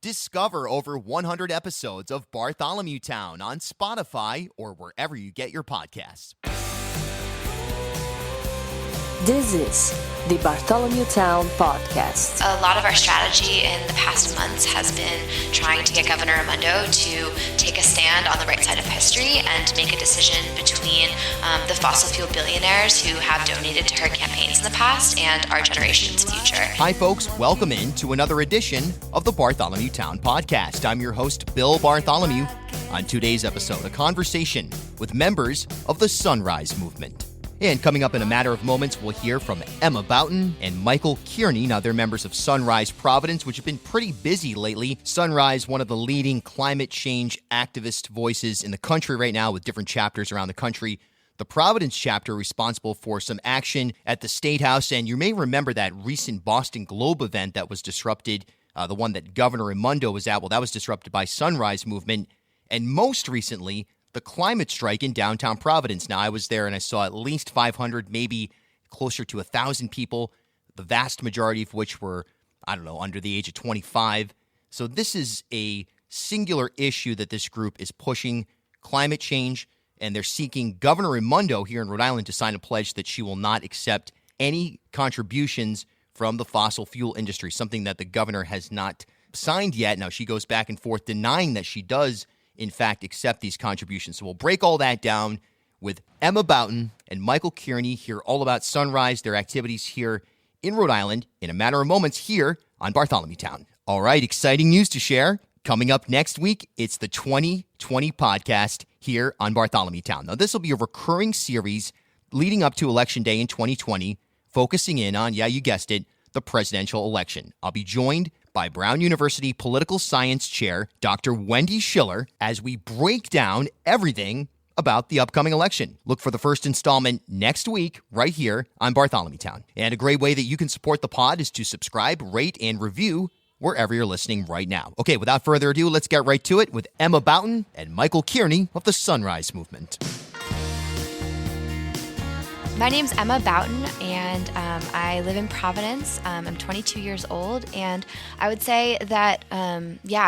Discover over 100 episodes of Bartholomew Town on Spotify or wherever you get your podcasts. This is the Bartholomew Town Podcast. A lot of our strategy in the past months has been trying to get Governor Raimondo to take a stand on the right side of history and make a decision between the fossil fuel billionaires who have donated to her campaigns in the past and our generation's future. Hi, folks. Welcome in to another edition of the Bartholomew Town Podcast. I'm your host, Bill Bartholomew. On today's episode, a conversation with members of the Sunrise Movement. And coming up in a matter of moments, we'll hear from Emma Bouton and Michael Kearney. Now, they're members of Sunrise Providence, which have been pretty busy lately. Sunrise, one of the leading climate change activist voices in the country right now with different chapters around the country. The Providence chapter responsible for some action at the State House. And you may remember that recent Boston Globe event that was disrupted, the one that Governor Raimondo was at. Well, that was disrupted by Sunrise Movement. And most recently, the climate strike in downtown Providence. Now, I was there and I saw at least 500, maybe closer to 1,000 people, the vast majority of which were, under the age of 25. So this is a singular issue that this group is pushing, climate change, and they're seeking Governor Raimondo here in Rhode Island to sign a pledge that she will not accept any contributions from the fossil fuel industry, something that the governor has not signed yet. Now, she goes back and forth denying that she does in fact, accept these contributions. So we'll break all that down with Emma Bouton and Michael Kearney, hear all about Sunrise, their activities here in Rhode Island in a matter of moments here on Bartholomew Town. All right, exciting news to share. Coming up next week, it's the 2020 podcast here on Bartholomew Town. Now, this will be a recurring series leading up to Election Day in 2020, focusing in on, yeah, you guessed it, the presidential election. I'll be joined by Brown University Political Science Chair, Dr. Wendy Schiller, as we break down everything about the upcoming election. Look for the first installment next week right here on Bartholomew Town. And a great way that you can support the pod is to subscribe, rate, and review wherever you're listening right now. Okay, without further ado, let's get right to it with Emma Bouton and Michael Kearney of the Sunrise Movement. My name's Emma Bouton, and I live in Providence. I'm 22 years old, and I would say that,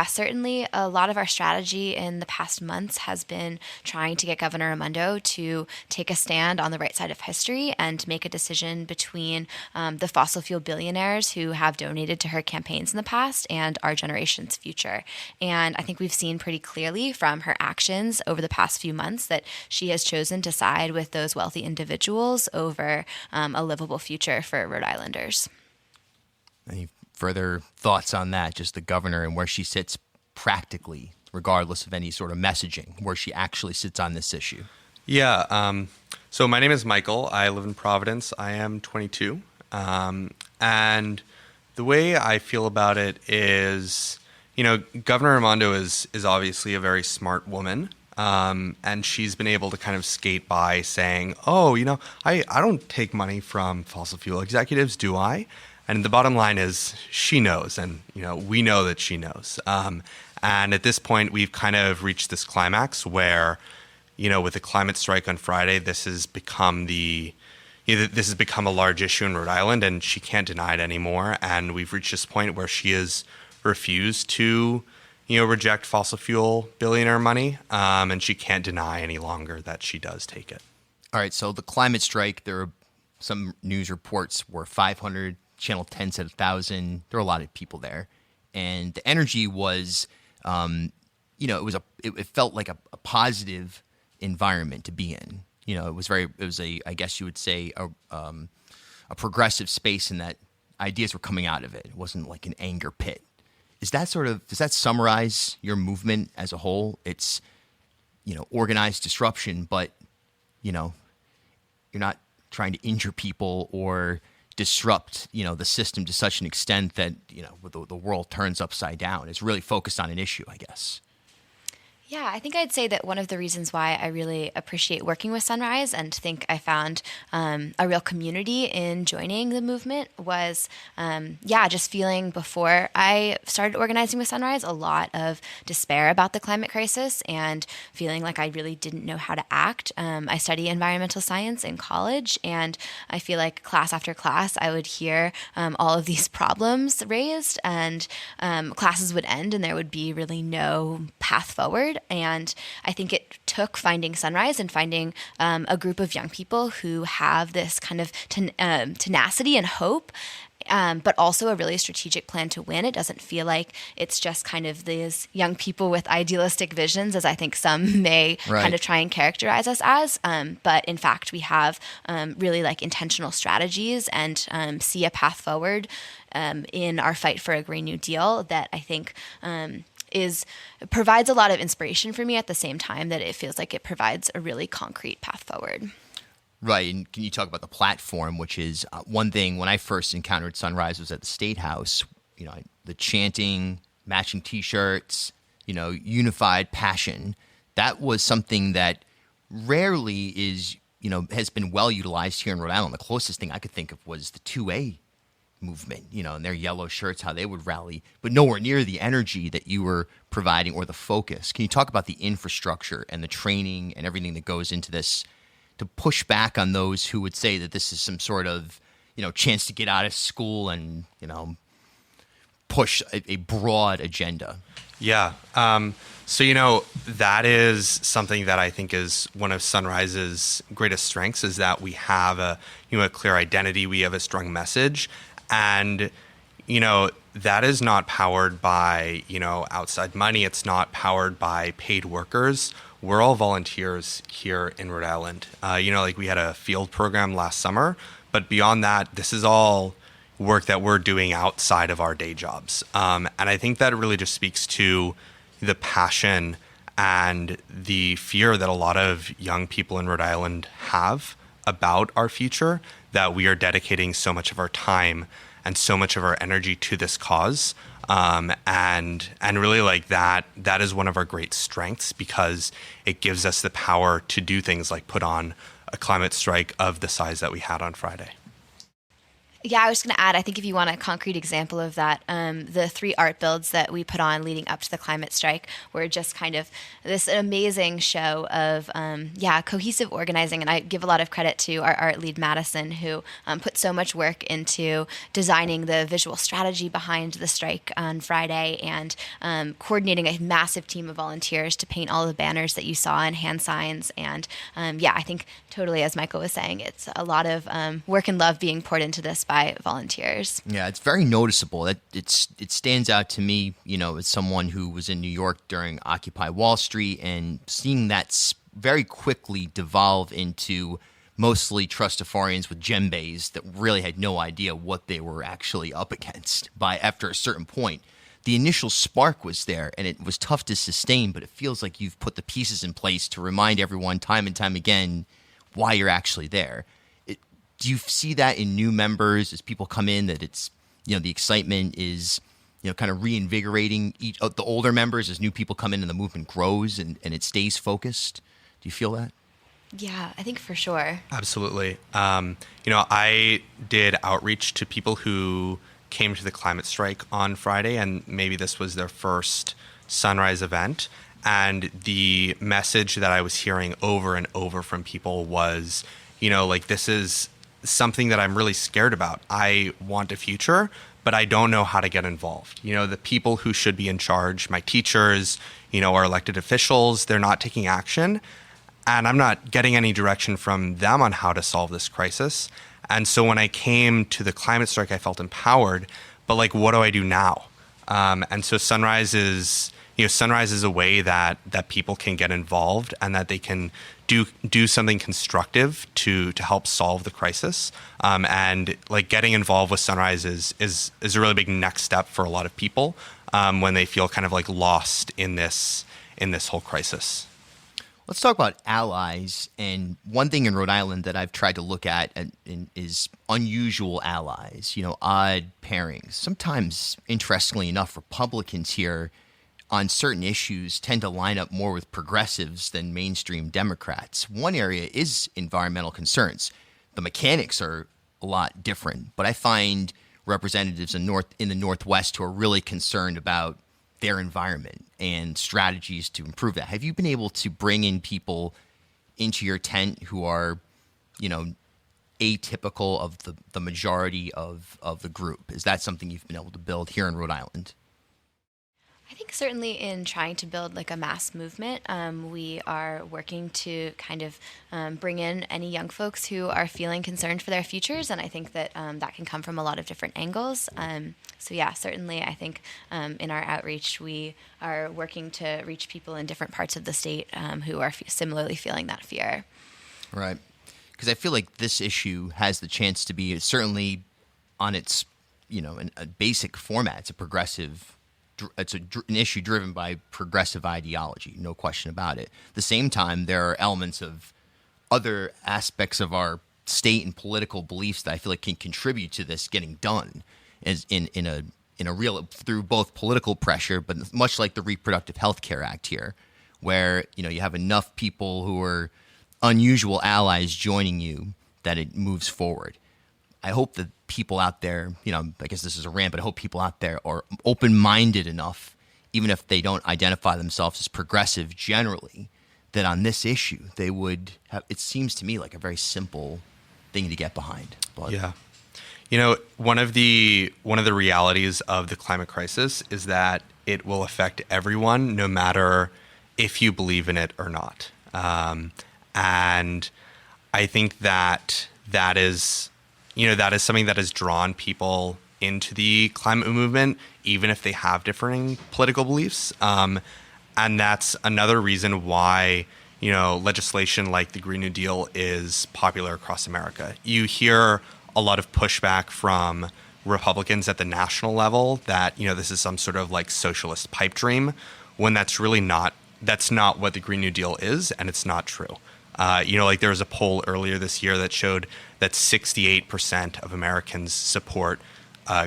certainly a lot of our strategy in the past months has been trying to get Governor Raimondo to take a stand on the right side of history and make a decision between the fossil fuel billionaires who have donated to her campaigns in the past and our generation's future. And I think we've seen pretty clearly from her actions over the past few months that she has chosen to side with those wealthy individuals over a livable future for Rhode Islanders. Any further thoughts on that, just the governor and where she sits practically, regardless of any sort of messaging, where she actually sits on this issue? Yeah, so my name is Michael. I live in Providence. I am 22. And the way I feel about it is, Governor Raimondo is obviously a very smart woman. And she's been able to kind of skate by saying, I don't take money from fossil fuel executives, do I? And the bottom line is she knows, and, we know that she knows. And at this point, we've kind of reached this climax where, with the climate strike on Friday, this has become a large issue in Rhode Island, and she can't deny it anymore. And we've reached this point where she has refused to reject fossil fuel billionaire money, and she can't deny any longer that she does take it. All right, so the climate strike, there are some news reports where 500, Channel 10 said 1,000. There were a lot of people there. And the energy was, it felt like a positive environment to be in. I guess you would say, a progressive space in that ideas were coming out of it. It wasn't like an anger pit. Does that summarize your movement as a whole? It's, organized disruption, but, you're not trying to injure people or disrupt, the system to such an extent that, the world turns upside down. It's really focused on an issue, I guess. Yeah, I think I'd say that one of the reasons why I really appreciate working with Sunrise and think I found a real community in joining the movement was, just feeling before I started organizing with Sunrise a lot of despair about the climate crisis and feeling like I really didn't know how to act. I study environmental science in college, and I feel like class after class I would hear all of these problems raised, and classes would end and there would be really no path forward. And I think it took finding Sunrise and finding a group of young people who have this kind of tenacity and hope, but also a really strategic plan to win. It doesn't feel like it's just kind of these young people with idealistic visions, as I think some may kind of try and characterize us as. But in fact, we have really like intentional strategies and see a path forward in our fight for a Green New Deal that I think provides a lot of inspiration for me at the same time that it feels like it provides a really concrete path forward. Right. And can you talk about the platform, which is one thing when I first encountered Sunrise was at the State House, the chanting, matching T-shirts, unified passion. That was something that rarely is, has been well utilized here in Rhode Island. The closest thing I could think of was the 2A movement, and their yellow shirts, how they would rally, but nowhere near the energy that you were providing or the focus. Can you talk about the infrastructure and the training and everything that goes into this to push back on those who would say that this is some sort of, chance to get out of school and, push a broad agenda? Yeah. So, that is something that I think is one of Sunrise's greatest strengths is that we have a clear identity. We have a strong message. And, that is not powered by, outside money. It's not powered by paid workers. We're all volunteers here in Rhode Island. We had a field program last summer, but beyond that, this is all work that we're doing outside of our day jobs. And I think that really just speaks to the passion and the fear that a lot of young people in Rhode Island have about our future, that we are dedicating so much of our time and so much of our energy to this cause. And really like that is one of our great strengths because it gives us the power to do things like put on a climate strike of the size that we had on Friday. Yeah, I was going to add, I think if you want a concrete example of that, the 3 art builds that we put on leading up to the climate strike were just kind of this amazing show of, cohesive organizing. And I give a lot of credit to our art lead, Madison, who put so much work into designing the visual strategy behind the strike on Friday and coordinating a massive team of volunteers to paint all the banners that you saw and hand signs. And I think totally, as Michael was saying, it's a lot of work and love being poured into this by volunteers. Yeah, it's very noticeable. It stands out to me, as someone who was in New York during Occupy Wall Street and seeing that very quickly devolve into mostly trustafarians with djembes that really had no idea what they were actually up against after a certain point. The initial spark was there, and it was tough to sustain, but it feels like you've put the pieces in place to remind everyone time and time again why you're actually there. Do you see that in new members as people come in, that it's, the excitement is, kind of reinvigorating the older members as new people come in and the movement grows and it stays focused? Do you feel that? Yeah, I think for sure. Absolutely. I did outreach to people who came to the climate strike on Friday, and maybe this was their first Sunrise event. And the message that I was hearing over and over from people was, this is something that I'm really scared about. I want a future, but I don't know how to get involved. The people who should be in charge, my teachers, our elected officials, they're not taking action. And I'm not getting any direction from them on how to solve this crisis. And so when I came to the climate strike, I felt empowered, but what do I do now? And so Sunrise is a way that people can get involved and that they can do something constructive to help solve the crisis. And getting involved with Sunrise is a really big next step for a lot of people when they feel kind of lost in this whole crisis. Let's talk about allies. And one thing in Rhode Island that I've tried to look at is unusual allies, odd pairings. Sometimes, interestingly enough, Republicans here on certain issues tend to line up more with progressives than mainstream Democrats. One area is environmental concerns. The mechanics are a lot different, but I find representatives in the Northwest who are really concerned about their environment and strategies to improve that. Have you been able to bring in people into your tent who are, atypical of the majority of the group? Is that something you've been able to build here in Rhode Island? I think certainly in trying to build like a mass movement, we are working to kind of bring in any young folks who are feeling concerned for their futures, and I think that that can come from a lot of different angles. So yeah, certainly I think in our outreach we are working to reach people in different parts of the state who are similarly feeling that fear. Right. Because I feel like this issue has the chance to be certainly on its, in a basic format. It's a progressive. It's an issue driven by progressive ideology, no question about it. At the same time, there are elements of other aspects of our state and political beliefs that I feel like can contribute to this getting done, as in a real through both political pressure, but much like the Reproductive Health Care Act here, where you have enough people who are unusual allies joining you that it moves forward. I hope that people out there, I guess this is a rant, but I hope people out there are open-minded enough, even if they don't identify themselves as progressive generally, that on this issue they would have, it seems to me like a very simple thing to get behind. But yeah. One of the realities of the climate crisis is that it will affect everyone, no matter if you believe in it or not. And I think that is something that has drawn people into the climate movement, even if they have differing political beliefs. And that's another reason why, legislation like the Green New Deal is popular across America. You hear a lot of pushback from Republicans at the national level that, this is some sort of like socialist pipe dream, when that's really not. That's not what the Green New Deal is, and it's not true. There was a poll earlier this year that showed that 68% of Americans support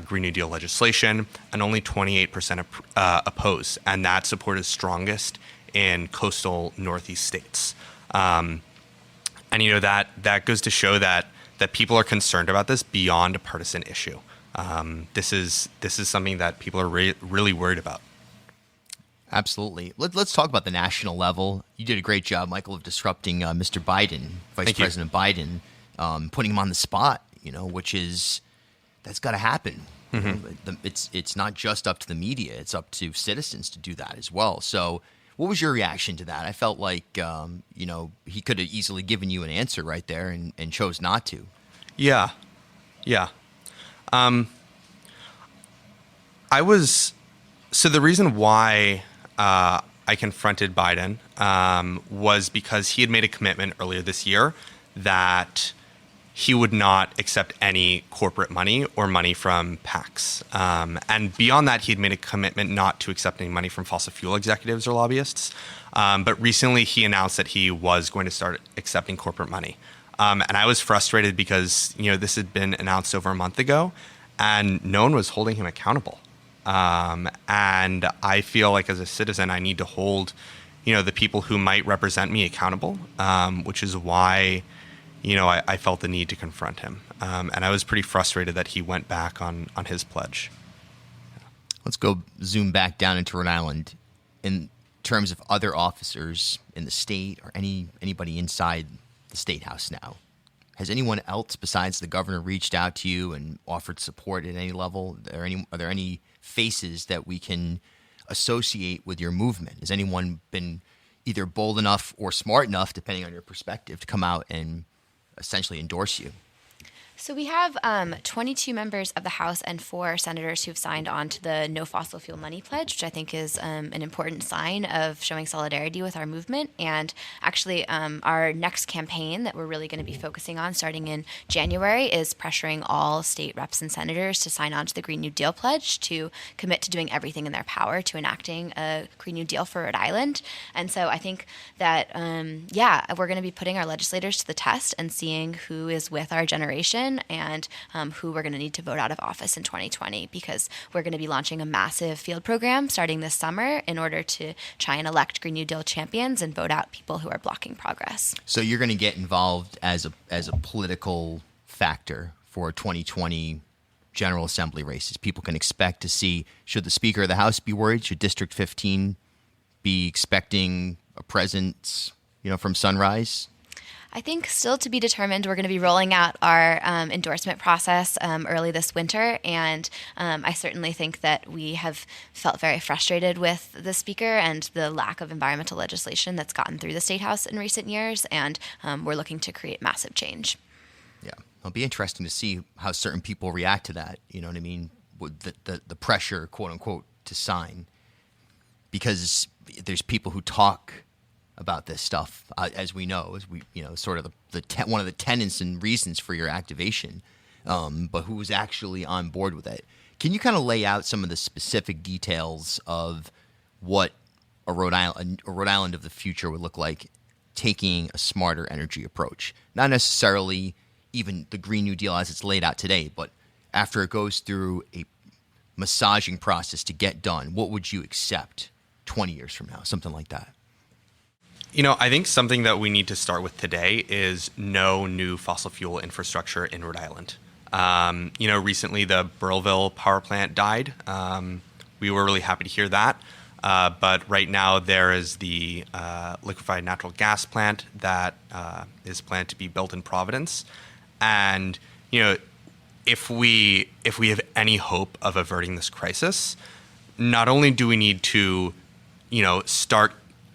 Green New Deal legislation, and only 28% oppose. And that support is strongest in coastal Northeast states. And that goes to show that people are concerned about this beyond a partisan issue. This is something that people are really worried about. Absolutely. Let's talk about the national level. You did a great job, Michael, of disrupting Mr. Biden, Vice President Biden, putting him on the spot, that's got to happen. Mm-hmm. It's not just up to the media. It's up to citizens to do that as well. So what was your reaction to that? I felt like, he could have easily given you an answer right there and chose not to. Yeah. Yeah. So the reason why I confronted Biden was because he had made a commitment earlier this year that he would not accept any corporate money or money from PACs. And beyond that, he had made a commitment not to accept any money from fossil fuel executives or lobbyists. But recently, he announced that he was going to start accepting corporate money. And I was frustrated because this had been announced over a month ago, and no one was holding him accountable. And I feel like as a citizen, I need to hold, the people who might represent me accountable, which is why, I felt the need to confront him. And I was pretty frustrated that he went back on his pledge. Let's go zoom back down into Rhode Island in terms of other officers in the state or anybody inside the State House now. Has anyone else besides the governor reached out to you and offered support at any level? Are there any faces that we can associate with your movement? Has anyone been either bold enough or smart enough, depending on your perspective, to come out and essentially endorse you? So we have 22 members of the House and 4 senators who've signed on to the No Fossil Fuel Money Pledge, which I think is an important sign of showing solidarity with our movement. And actually, our next campaign that we're really going to be focusing on starting in January is pressuring all state reps and senators to sign on to the Green New Deal Pledge, to commit to doing everything in their power to enacting a Green New Deal for Rhode Island. And so I think that, we're going to be putting our legislators to the test and seeing who is with our generation election and who we're going to need to vote out of office in 2020, because we're going to be launching a massive field program starting this summer in order to try and elect Green New Deal champions and vote out people who are blocking progress. So you're going to get involved as a political factor for 2020 General Assembly races. People can expect to see, should the Speaker of the House be worried? Should District 15 be expecting a presence, from Sunrise? I think still to be determined. We're going to be rolling out our endorsement process early this winter, and I certainly think that we have felt very frustrated with the Speaker and the lack of environmental legislation that's gotten through the State House in recent years, and we're looking to create massive change. Yeah, it'll be interesting to see how certain people react to that. You know what I mean? With the pressure, quote unquote, to sign, because there's people who talk about this stuff, as we know, sort of one of the tenets and reasons for your activation, but who's actually on board with it. Can you kind of lay out some of the specific details of what a Rhode Island of the future would look like, taking a smarter energy approach? Not necessarily even the Green New Deal as it's laid out today, but after it goes through a massaging process to get done, what would you accept 20 years from now, something like that? I think something that we need to start with today is no new fossil fuel infrastructure in Rhode Island. Recently the Burrillville power plant died. We were really happy to hear that. But right now there is the liquefied natural gas plant that is planned to be built in Providence. And, if we have any hope of averting this crisis, not only do we need to, start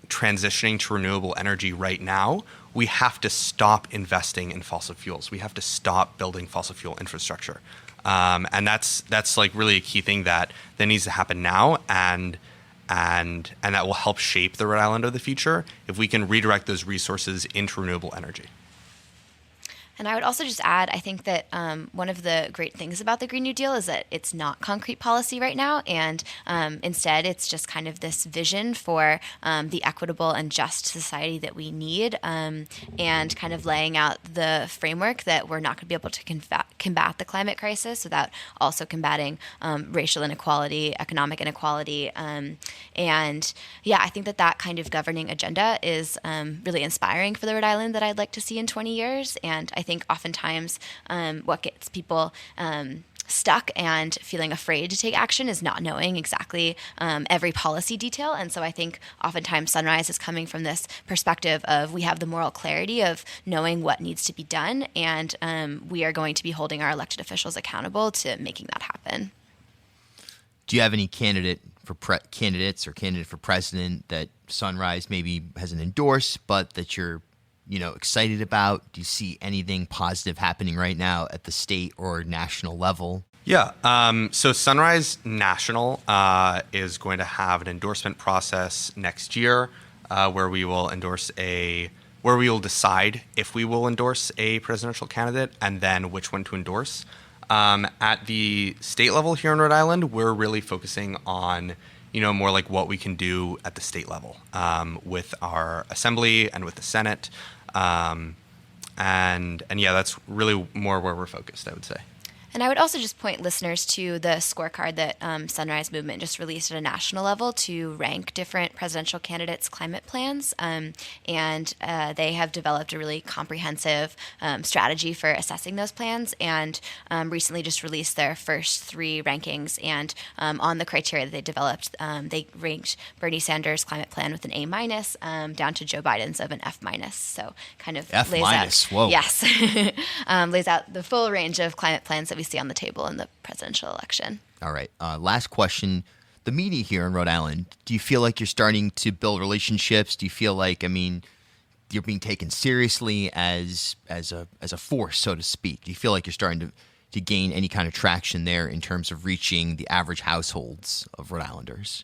transitioning to renewable energy right now, we have to stop investing in fossil fuels. We have to stop building fossil fuel infrastructure. And that's like really a key thing that needs to happen now, and that will help shape the Rhode Island of the future if we can redirect those resources into renewable energy. And I would also just add, I think that one of the great things about the Green New Deal is that it's not concrete policy right now, and instead it's just kind of this vision for the equitable and just society that we need, and kind of laying out the framework that we're not going to be able to combat the climate crisis without also combating racial inequality, economic inequality. And yeah, I think that kind of governing agenda is really inspiring for the Rhode Island that I'd like to see in 20 years. And I think oftentimes what gets people stuck and feeling afraid to take action is not knowing exactly every policy detail. And so I think oftentimes Sunrise is coming from this perspective of we have the moral clarity of knowing what needs to be done, and we are going to be holding our elected officials accountable to making that happen. Do you have any candidate for president that Sunrise maybe hasn't endorsed, but that you're excited about? Do you see anything positive happening right now at the state or national level? Yeah. So Sunrise National is going to have an endorsement process next year where we will decide if we will endorse a presidential candidate and then which one to endorse. At the state level here in Rhode Island, we're really focusing on more like what we can do at the state level with our assembly and with the Senate. And yeah, that's really more where we're focused, I would say. And I would also just point listeners to the scorecard that Sunrise Movement just released at a national level to rank different presidential candidates' climate plans. And they have developed a really comprehensive strategy for assessing those plans, and recently just released their first 3 rankings. And on the criteria that they developed, they ranked Bernie Sanders' climate plan with an A- down to Joe Biden's of an F-. So kind of F-. lays out, Whoa. Yes, lays out the full range of climate plans that we see on the table in the presidential election. All right. Last question. The media here in Rhode Island, do you feel like you're starting to build relationships? Do you feel like, you're being taken seriously as a force, so to speak? Do you feel like you're starting to gain any kind of traction there in terms of reaching the average households of Rhode Islanders?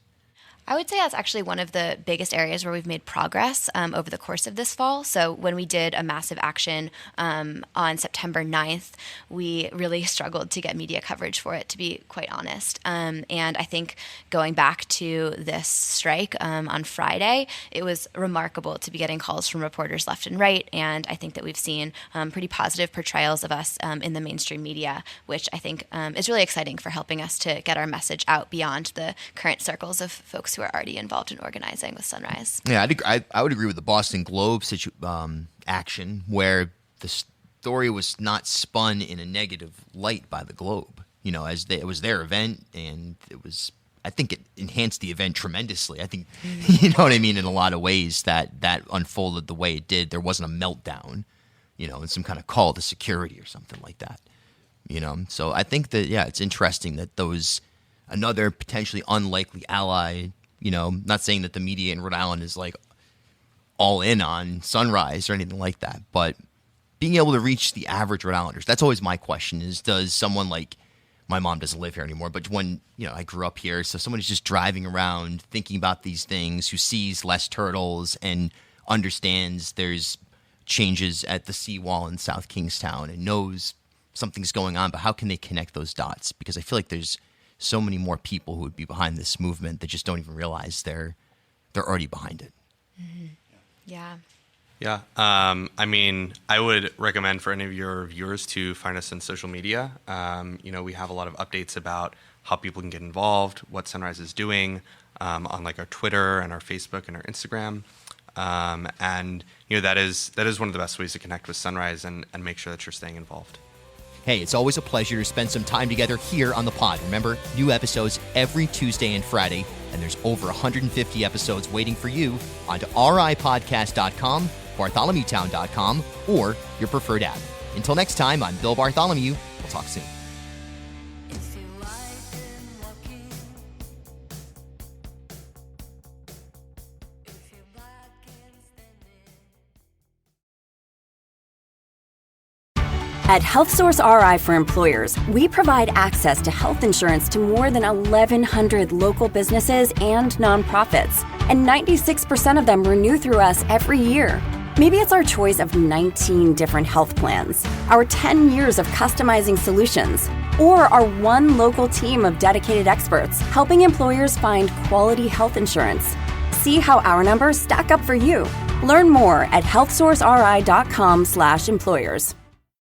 I would say that's actually one of the biggest areas where we've made progress over the course of this fall. So when we did a massive action on September 9th, we really struggled to get media coverage for it, to be quite honest. And I think going back to this strike on Friday, it was remarkable to be getting calls from reporters left and right. And I think that we've seen pretty positive portrayals of us in the mainstream media, which I think is really exciting for helping us to get our message out beyond the current circles of folks who are already involved in organizing with Sunrise. Yeah, I would agree with the Boston Globe action, where the story was not spun in a negative light by the Globe. You know, it was their event, and I think it enhanced the event tremendously. I think, you know what I mean, in a lot of ways that unfolded the way it did. There wasn't a meltdown, you know, and some kind of call to security or something like that. You know, so I think that, yeah, it's interesting that another potentially unlikely ally, you know, not saying that the media in Rhode Island is like all in on Sunrise or anything like that, but being able to reach the average Rhode Islanders, that's always my question is, does someone like, my mom doesn't live here anymore, but when, you know, I grew up here, so someone who's just driving around thinking about these things, who sees less turtles and understands there's changes at the seawall in South Kingstown and knows something's going on, but how can they connect those dots? Because I feel like there's so many more people who would be behind this movement that just don't even realize they're already behind it. Mm-hmm. Yeah. Yeah. I mean, I would recommend for any of your viewers to find us on social media. You know, we have a lot of updates about how people can get involved, what Sunrise is doing on like our Twitter and our Facebook and our Instagram. And, you know, that is one of the best ways to connect with Sunrise and make sure that you're staying involved. Hey, it's always a pleasure to spend some time together here on the pod. Remember, new episodes every Tuesday and Friday, and there's over 150 episodes waiting for you onto ripodcast.com, bartholomewtown.com, or your preferred app. Until next time, I'm Bill Bartholomew. We'll talk soon. At HealthSource RI for Employers, we provide access to health insurance to more than 1,100 local businesses and nonprofits, and 96% of them renew through us every year. Maybe it's our choice of 19 different health plans, our 10 years of customizing solutions, or our one local team of dedicated experts helping employers find quality health insurance. See how our numbers stack up for you. Learn more at healthsourceri.com/employers.